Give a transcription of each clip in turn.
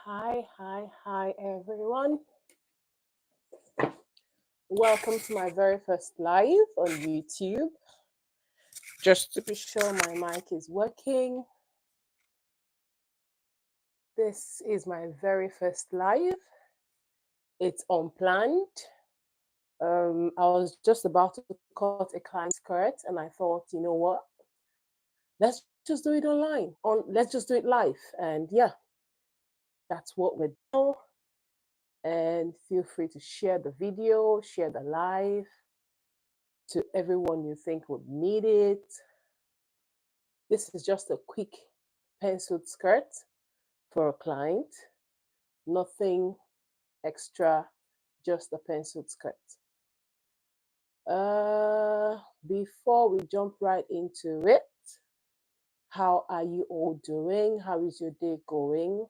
Hi, everyone. Welcome to my very first live on YouTube. Just to be sure my mic is working. This is my very first live. It's unplanned. I was just about to cut a client skirt and I thought, you know what? Let's just do it online. Let's just do it live. And yeah, that's what we're doing. And feel free to share the video, share the live to everyone you think would need it. This is just a quick penciled skirt for a client, nothing extra, just a penciled skirt. Before we jump right into it, how are you all doing? How is your day going?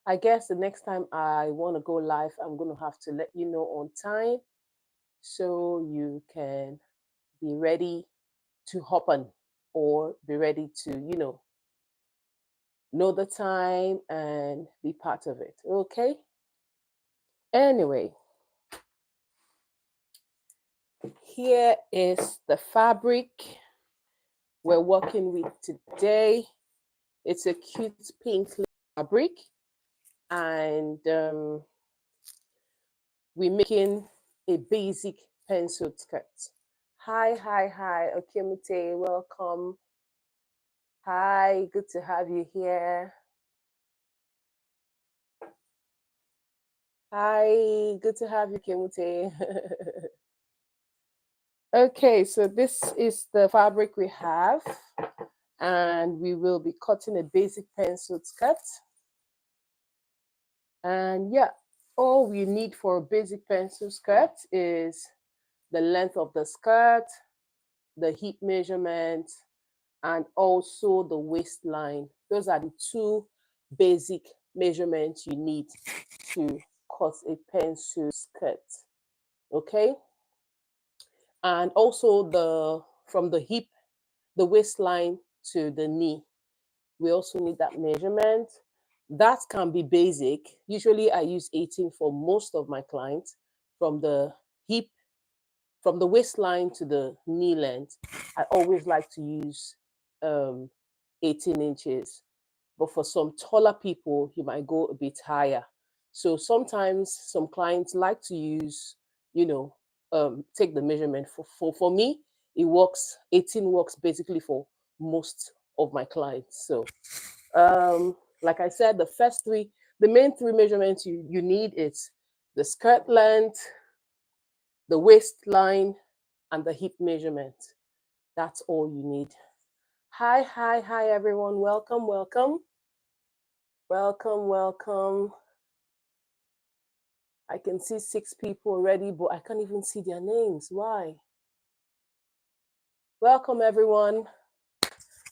I guess the next time I want to go live, I'm going to have to let you know on time so you can be ready to hop on or be ready to, know the time and be part of it. Okay? Anyway, here is the fabric we're working with today. It's a cute pink fabric, and we're making a basic penciled skirt. Hi, Okemute, welcome. Hi, good to have you here. Hi, good to have you, Okemute. Okay, so this is the fabric we have, and we will be cutting a basic penciled skirt. And yeah, all we need for a basic pencil skirt is the length of the skirt, the hip measurement, and also the waistline. Those are the two basic measurements you need to cut a pencil skirt. Okay? And also from the hip, the waistline to the knee. We also need that measurement. That can be basic. Usually I use 18 for most of my clients. From the hip, from the waistline to the knee length, I always like to use 18 inches. But for some taller people, you might go a bit higher. So sometimes some clients like to use, take the measurement. For me, it works, 18 works basically for most of my clients. So like I said, the main three measurements you need is the skirt length, the waistline, and the hip measurement. That's all you need. Hi, everyone. Welcome. I can see 6 people already, but I can't even see their names. Why? Welcome, everyone.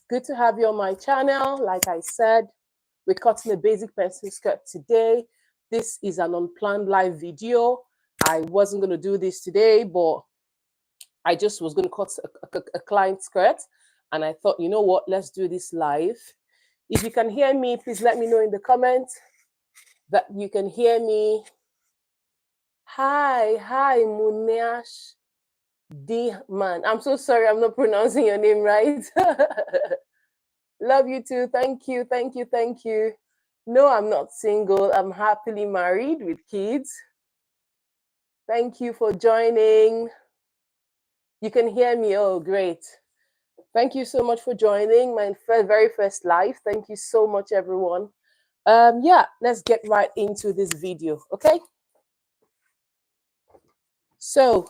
Good to have you on my channel. Like I said, we're cutting a basic pencil skirt today. This is an unplanned live video. I wasn't going to do this today, but I just was going to cut a client skirt. And I thought, you know what, let's do this live. If you can hear me, please let me know in the comments that you can hear me. Hi, Muneash D man. I'm so sorry, I'm not pronouncing your name right. Love you too. Thank you. No, I'm not single. I'm happily married with kids. Thank you for joining. You can hear me. Oh, great. Thank you so much for joining my very first live. Thank you so much, everyone. Yeah, let's get right into this video, okay? So,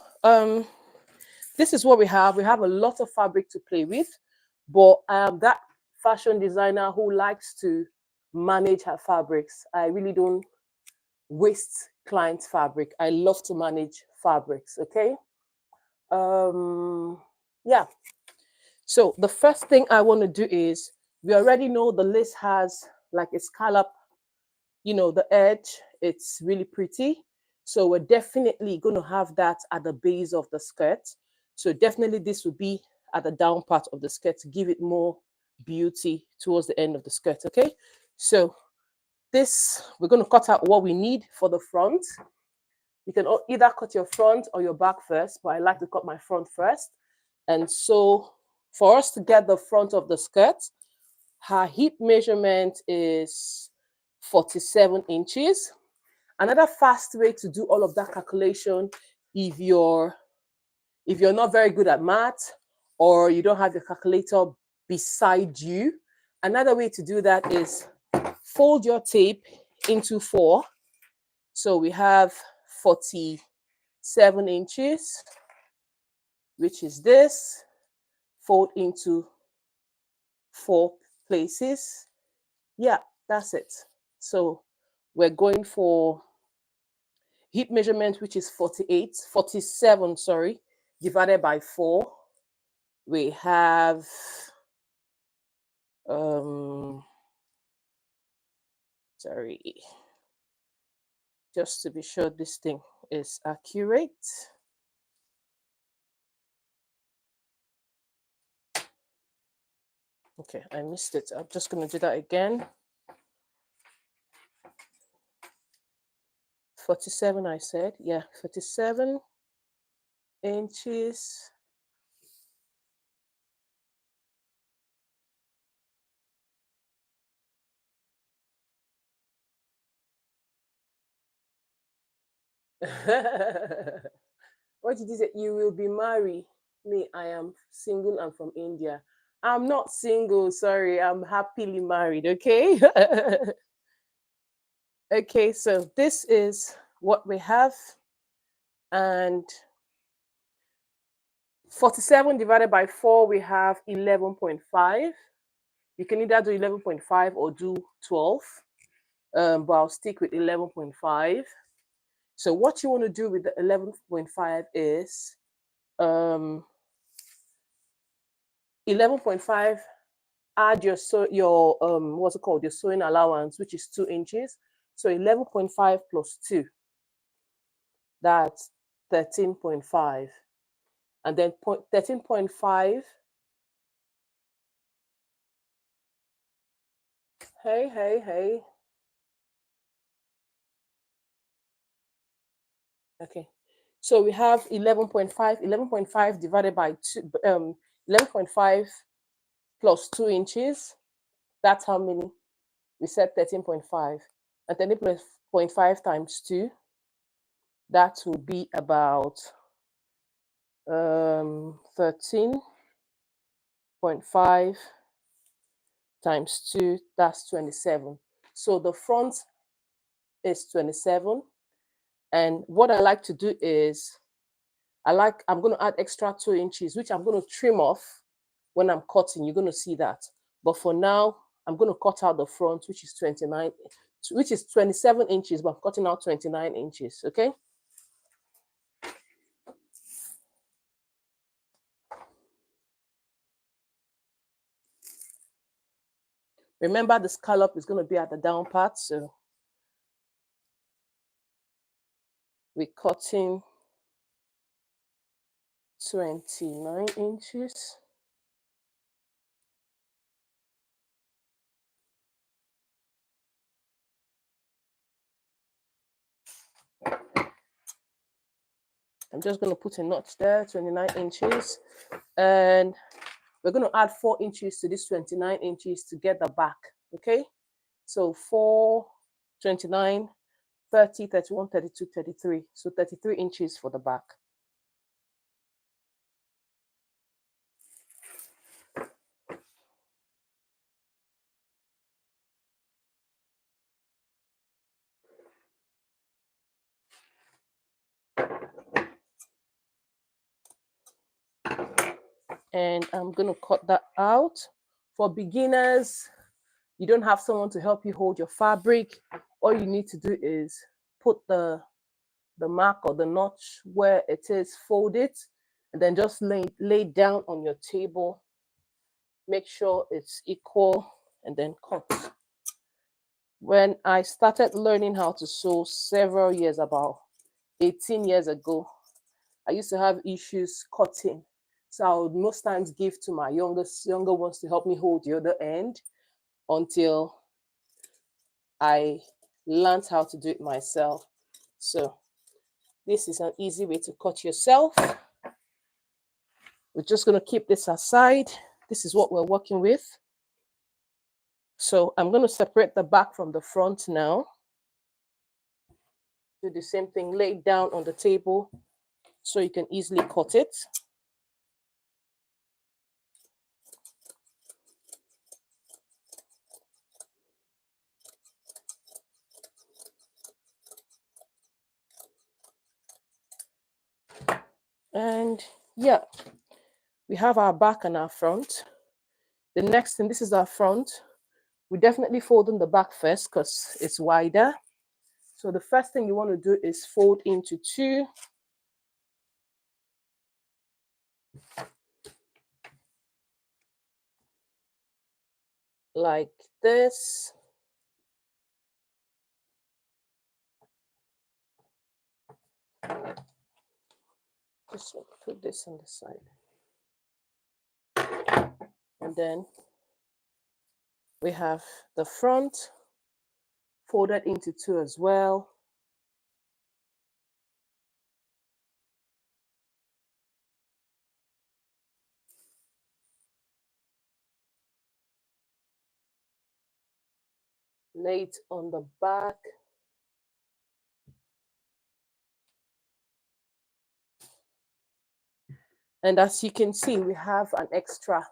this is what we have. We have a lot of fabric to play with, but I am that fashion designer who likes to manage her fabrics. I really don't waste clients' fabric. I love to manage fabrics, okay? Yeah. So the first thing I want to do is, we already know the lace has like a scallop, the edge. It's really pretty. So we're definitely going to have that at the base of the skirt. So definitely this will be at the down part of the skirt to give it more beauty towards the end of the skirt, okay? So this, we're going to cut out what we need for the front. You can either cut your front or your back first, but I like to cut my front first. And so for us to get the front of the skirt, her hip measurement is 47 inches. Another fast way to do all of that calculation, if you're not very good at math or you don't have your calculator beside you, another way to do that is fold your tape into 4. So we have 47 inches, which is this. Fold into 4 places. Yeah, that's it. So we're going for hip measurement, which is 47, sorry, divided by 4. We have sorry, just to be sure this thing is accurate. Okay, I missed it. I'm just going to do that again. 47, I said. Yeah, 47 inches. What did you say? You will be married. Me, I am single and from India. I'm not single, sorry. I'm happily married, okay? Okay, so this is what we have. And 47 divided by 4, we have 11.5. You can either do 11.5 or do 12. But I'll stick with 11.5. So what you want to do with the 11.5 is 11.5, add your what's it called, your sewing allowance, which is 2 inches. So 11.5 plus 2, that's 13.5. And then 13.5, hey. Okay, so we have 11.5 divided by 2, 11.5 plus 2 inches. That's how many? We said 13.5. And 13.5 times 2, that will be about 13.5 times 2, that's 27. So the front is 27. And what I like to do is, I'm going to add extra 2 inches, which I'm going to trim off when I'm cutting. You're going to see that. But for now, I'm going to cut out the front, which is 27 inches, but I'm cutting out 29 inches, okay? Remember, the scallop is going to be at the down part, so we're cutting 29 inches. I'm just going to put a notch there, 29 inches. And we're going to add 4 inches to this 29 inches to get the back, okay? So 4, 29, 30, 31, 32, 33. So 33 inches for the back. And I'm going to cut that out. For beginners, you don't have someone to help you hold your fabric. All you need to do is put the mark or the notch where it is, fold it, and then just lay down on your table. Make sure it's equal, and then cut. When I started learning how to sew several years, about 18 years ago, I used to have issues cutting. So I would most times give to my younger ones to help me hold the other end until I learned how to do it myself. So this is an easy way to cut yourself. We're just going to keep this aside. This is what we're working with. So I'm going to separate the back from the front now. Do the same thing, lay it down on the table so you can easily cut it. And yeah, we have our back and our front. The next thing, this is our front. We definitely fold in the back first because it's wider. So the first thing you want to do is fold into two. Like this. Just put this on the side. And then we have the front folded into two as well. Lay it on the back. And as you can see, we have an extra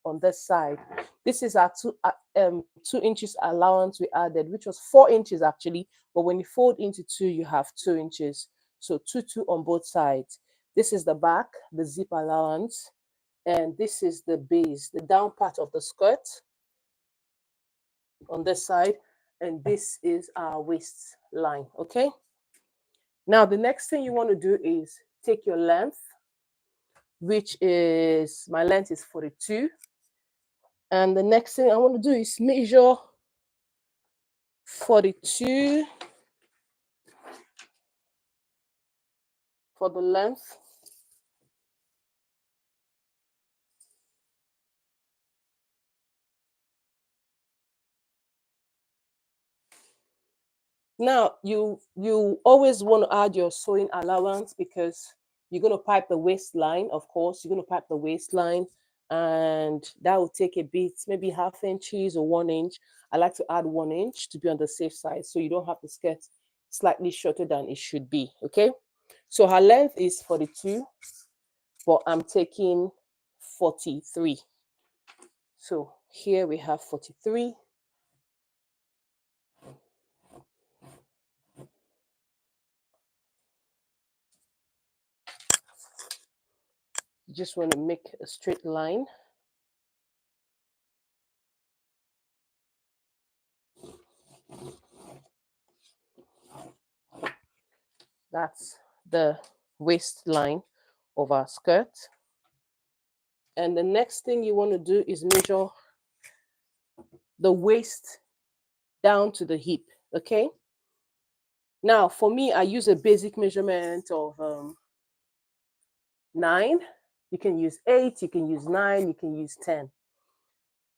on this side. This is our 2 inches allowance we added, which was 4 inches actually. But when you fold into two, you have 2 inches. So 2 on both sides. This is the back, the zip allowance. And this is the base, the down part of the skirt on this side. And this is our waistline, okay? Now, the next thing you want to do is take your length, which is, my length is 42. And the next thing I want to do is measure 42 for the length. Now, you always want to add your sewing allowance because you're going to pipe the waistline, of course. You're going to pipe the waistline, and that will take a bit, maybe ½ inches or 1 inch. I like to add 1 inch to be on the safe side so you don't have the skirt slightly shorter than it should be, okay? So her length is 42, but I'm taking 43. So here we have 43. You just want to make a straight line. That's the waistline of our skirt. And the next thing you want to do is measure the waist down to the hip, okay? Now, for me, I use a basic measurement of 9. You can use 8, you can use 9, you can use 10.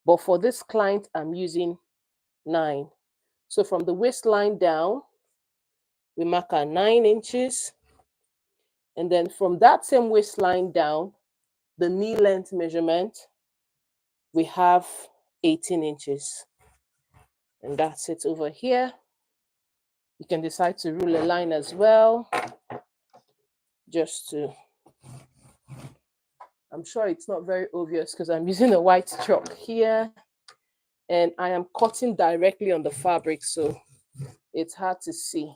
But for this client, I'm using 9. So from the waistline down, we mark our 9 inches. And then from that same waistline down, the knee length measurement, we have 18 inches. And that's it over here. You can decide to rule a line as well. Just to, I'm sure it's not very obvious because I'm using a white chalk here. And I am cutting directly on the fabric, so it's hard to see.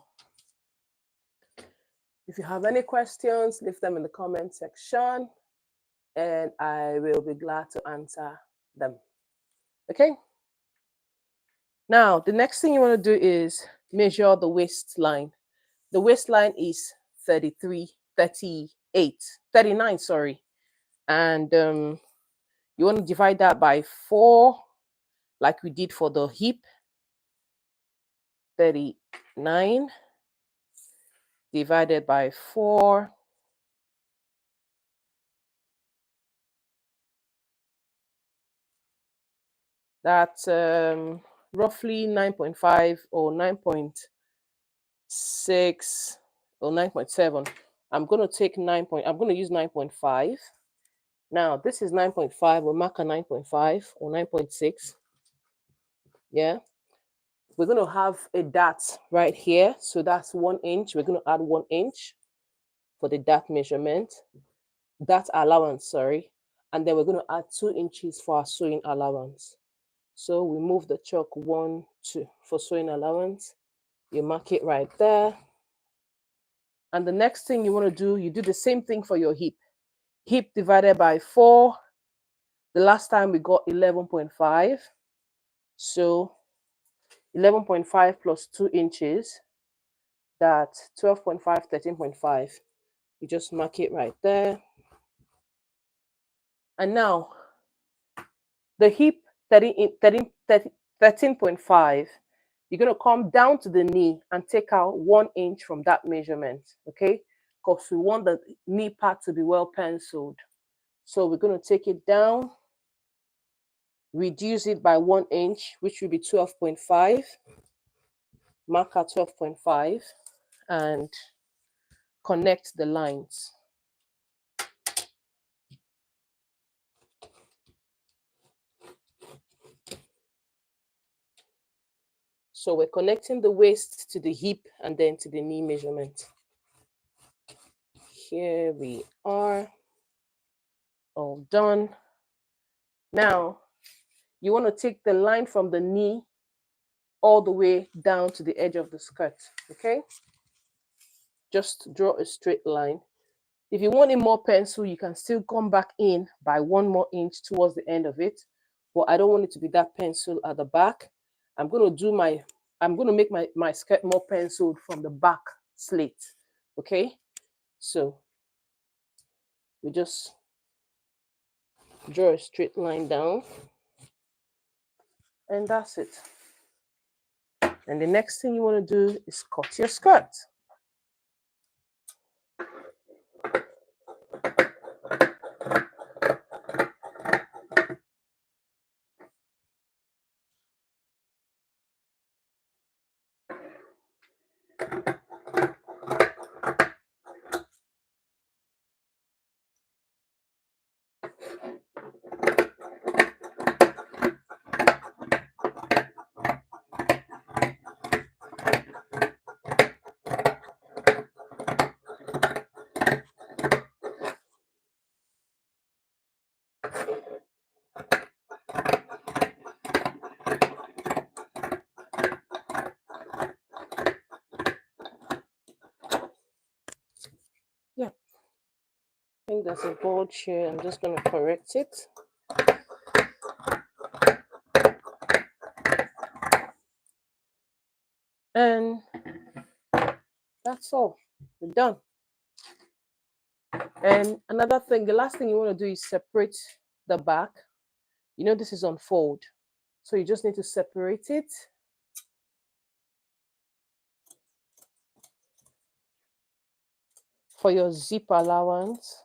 If you have any questions, leave them in the comment section and I will be glad to answer them. Okay? Now, the next thing you want to do is measure the waistline. The waistline is 39, sorry. And you want to divide that by 4, like we did for the hip. 39 divided by 4. That's roughly 9.5 or 9.6 or 9.7. I'm going to take I'm going to use 9.5. Now, this is 9.5. We'll mark a 9.5 or 9.6. Yeah. We're going to have a dot right here. So that's 1 inch. We're going to add 1 inch for the dot measurement. Dot allowance, sorry. And then we're going to add 2 inches for our sewing allowance. So we move the chalk 1, 2 for sewing allowance. You mark it right there. And the next thing you want to do, you do the same thing for your hip. Hip divided by 4. The last time we got 11.5. So 11.5 plus 2 inches, that's 12.5, 13.5. You just mark it right there. And now, the hip 13.5, you're going to come down to the knee and take out 1 inch from that measurement, okay? Because we want the knee part to be well penciled. So we're going to take it down, reduce it by 1 inch, which will be 12.5. Mark out 12.5 and connect the lines. So we're connecting the waist to the hip and then to the knee measurement. Here we are, all done. Now, you want to take the line from the knee all the way down to the edge of the skirt, okay? Just draw a straight line. If you want it more pencil, you can still come back in by 1 more inch towards the end of it. But I don't want it to be that pencil at the back. I'm going to make my skirt more penciled from the back slit, okay? So we just draw a straight line down, and that's it. And the next thing you want to do is cut your skirt. Yeah, I think there's a bulge here. I'm just going to correct it. And that's all. We're done. And another thing, the last thing you want to do is separate the back. You know, this is on fold. So you just need to separate it. For your zip allowance.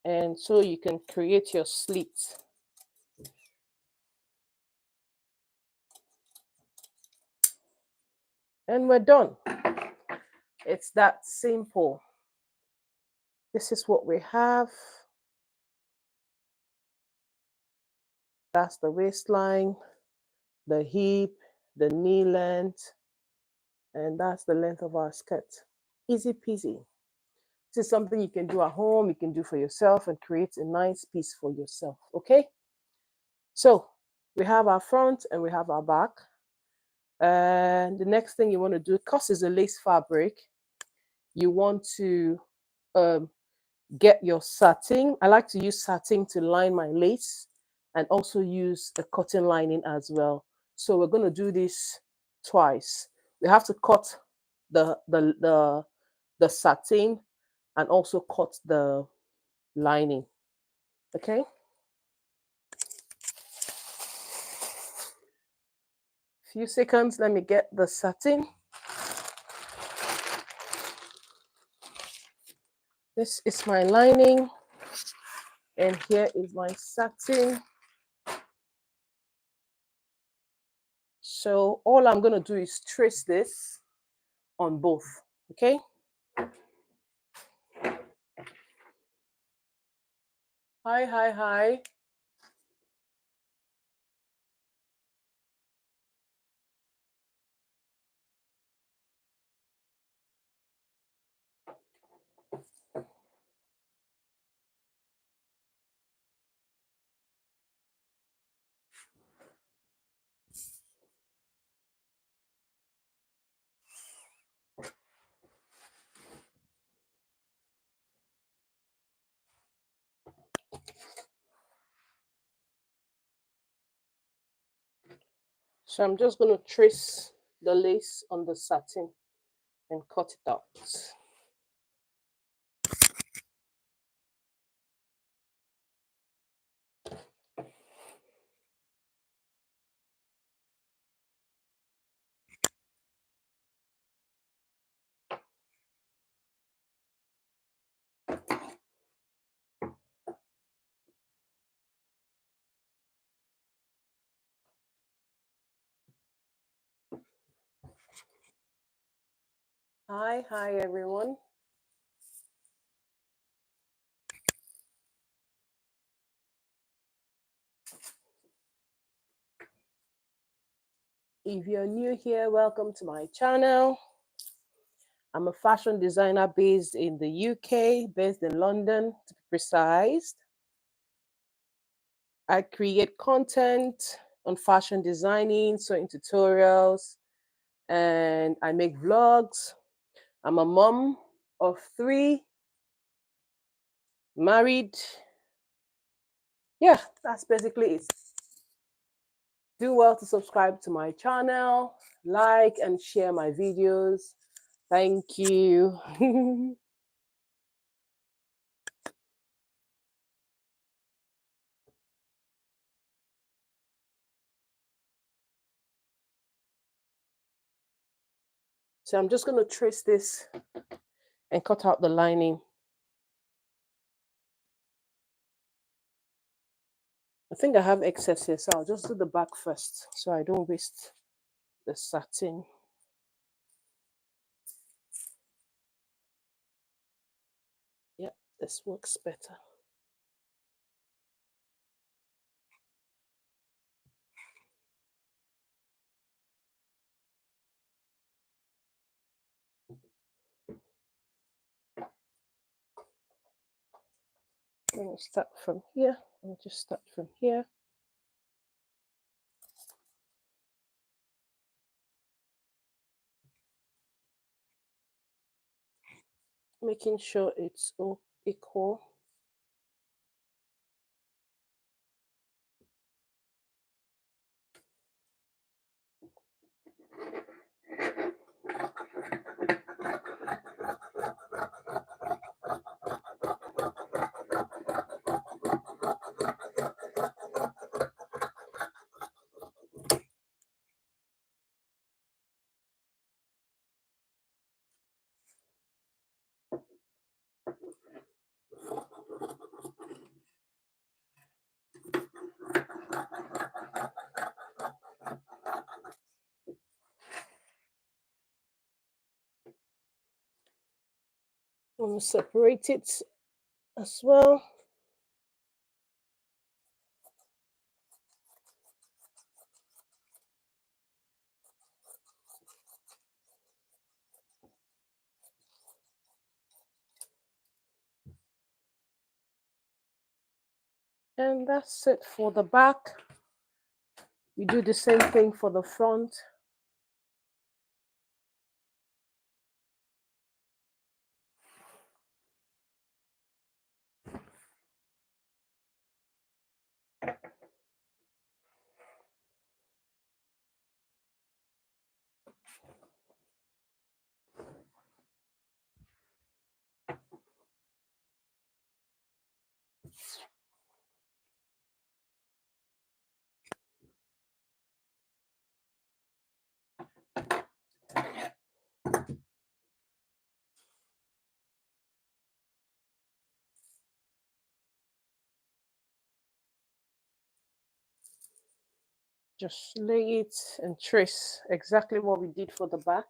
And so you can create your slits. And we're done. It's that simple. This is what we have. That's the waistline, the hip, the knee length, and that's the length of our skirt. Easy peasy. This is something you can do at home, you can do for yourself and create a nice piece for yourself, okay? So we have our front and we have our back. And the next thing you want to do, because it's a lace fabric, you want to get your satin. I like to use satin to line my lace and also use a cotton lining as well. So we're going to do this twice. We have to cut the satin and also cut the lining. Okay. Few seconds, let me get the satin. This is my lining, and here is my satin. So all I'm going to do is trace this on both. Okay. Hi. So I'm just going to trace the lace on the satin and cut it out. Hi everyone. If you're new here, welcome to my channel. I'm a fashion designer based in the UK, based in London to be precise. I create content on fashion designing, sewing tutorials, and I make vlogs. I'm a mom of 3, married. Yeah, that's basically it. Do well to subscribe to my channel, like and share my videos. Thank you. So I'm just going to trace this and cut out the lining. I think I have excess here, so I'll just do the back first so I don't waste the satin. Yeah, this works better. I'm going to start from here. I'll just start from here. Making sure it's all equal. I'm going to separate it as well. And that's it for the back. We do the same thing for the front. Just lay it and trace exactly what we did for the back.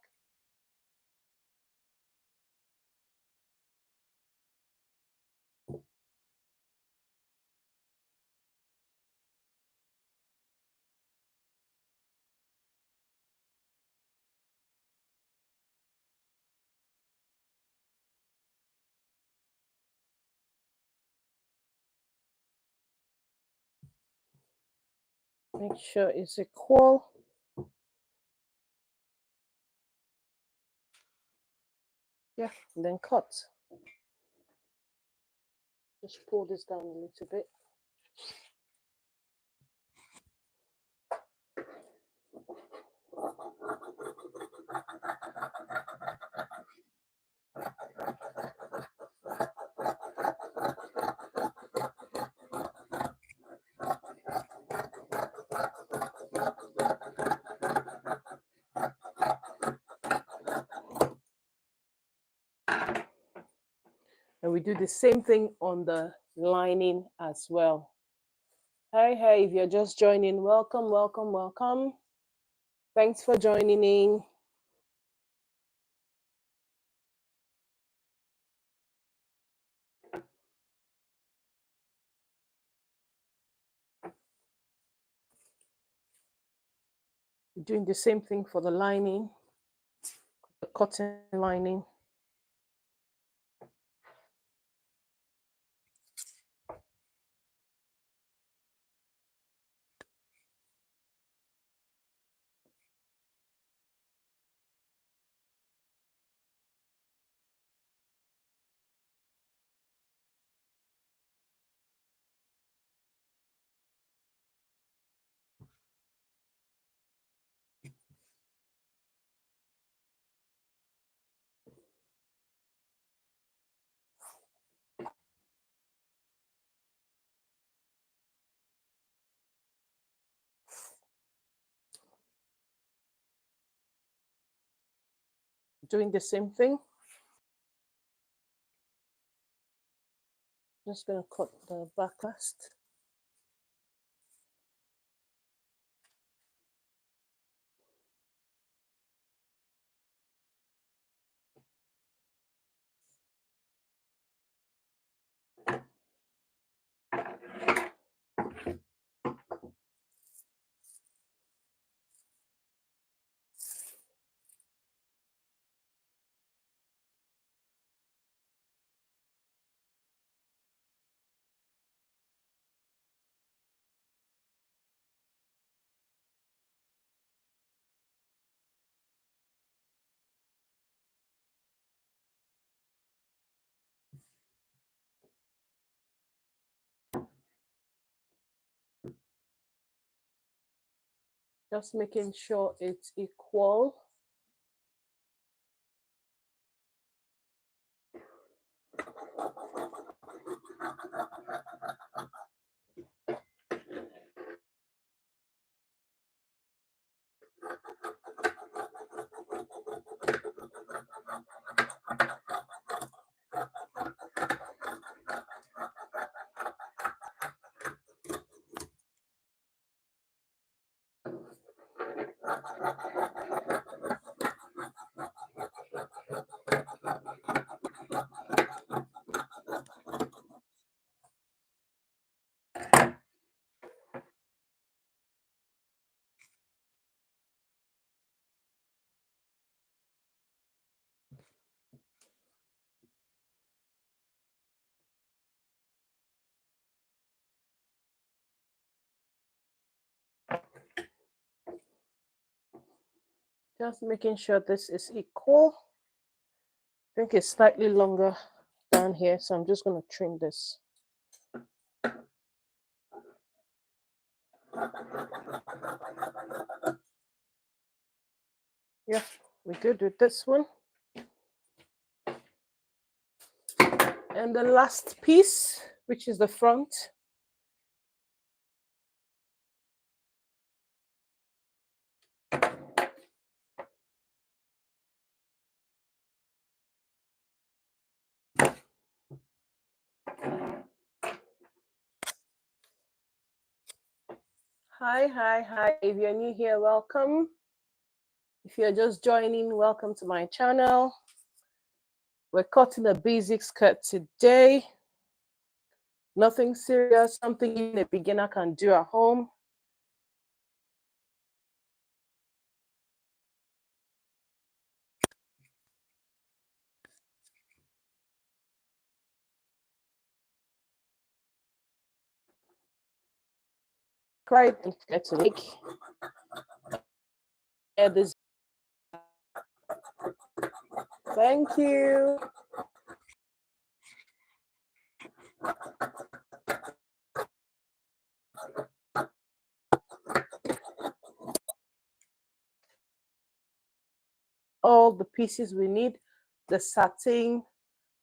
Make sure it's equal. Yeah, and then cut. Just pull this down a little bit. And we do the same thing on the lining as well. Hey, if you're just joining, welcome, welcome, welcome. Thanks for joining in. We're doing the same thing for the lining, the cotton lining. Doing the same thing. Just going to cut the back last. Just making sure it's equal. Just making sure this is equal. I think it's slightly longer down here, so I'm just going to trim this. Yeah, we're good with this one. And the last piece, which is the front. Hi. If you're new here, welcome. If you're just joining, welcome to my channel. We're cutting a basic skirt today. Nothing serious, something even a beginner can do at home. Try to make this. Thank you. All the pieces we need, the satin,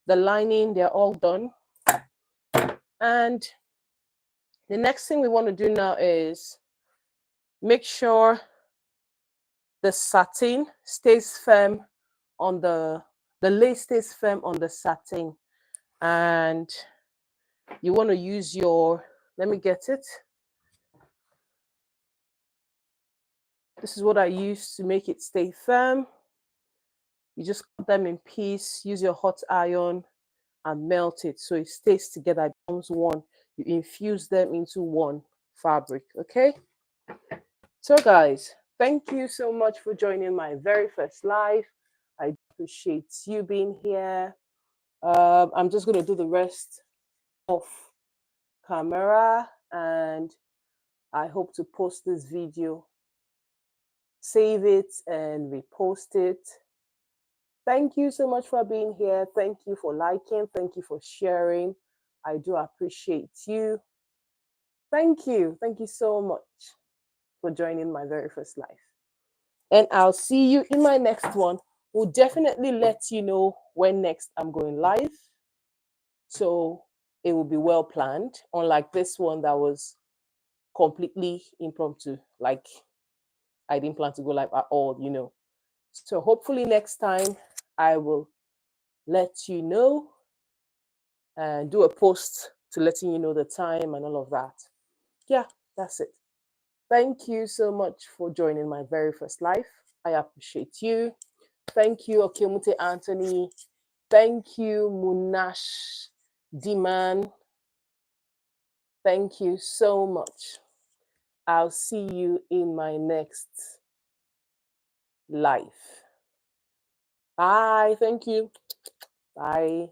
the lining, they're all done. And the next thing we want to do now is make sure the satin stays firm on the lace stays firm on the satin. And you want to use your, let me get it. This is what I use to make it stay firm. You just cut them in piece, use your hot iron and melt it so it stays together, it becomes one. You infuse them into one fabric, okay? So guys, thank you so much for joining my very first live. I appreciate you being here. I'm just going to do the rest off camera, and I hope to post this video, save it and repost it. Thank you so much for being here. Thank you for liking. Thank you for sharing. I do appreciate you. Thank you. Thank you so much for joining my very first live. And I'll see you in my next one. We'll definitely let you know when next I'm going live. So it will be well planned, unlike this one that was completely impromptu. Like I didn't plan to go live at all, you know. So hopefully next time I will let you know and do a post to letting you know the time and all of that. Yeah, that's it. Thank you so much for joining my very first live. I appreciate you. Thank you, Sonia Anthony. Thank you, Munash Diman. Thank you so much. I'll see you in my next live. Bye. Thank you. Bye.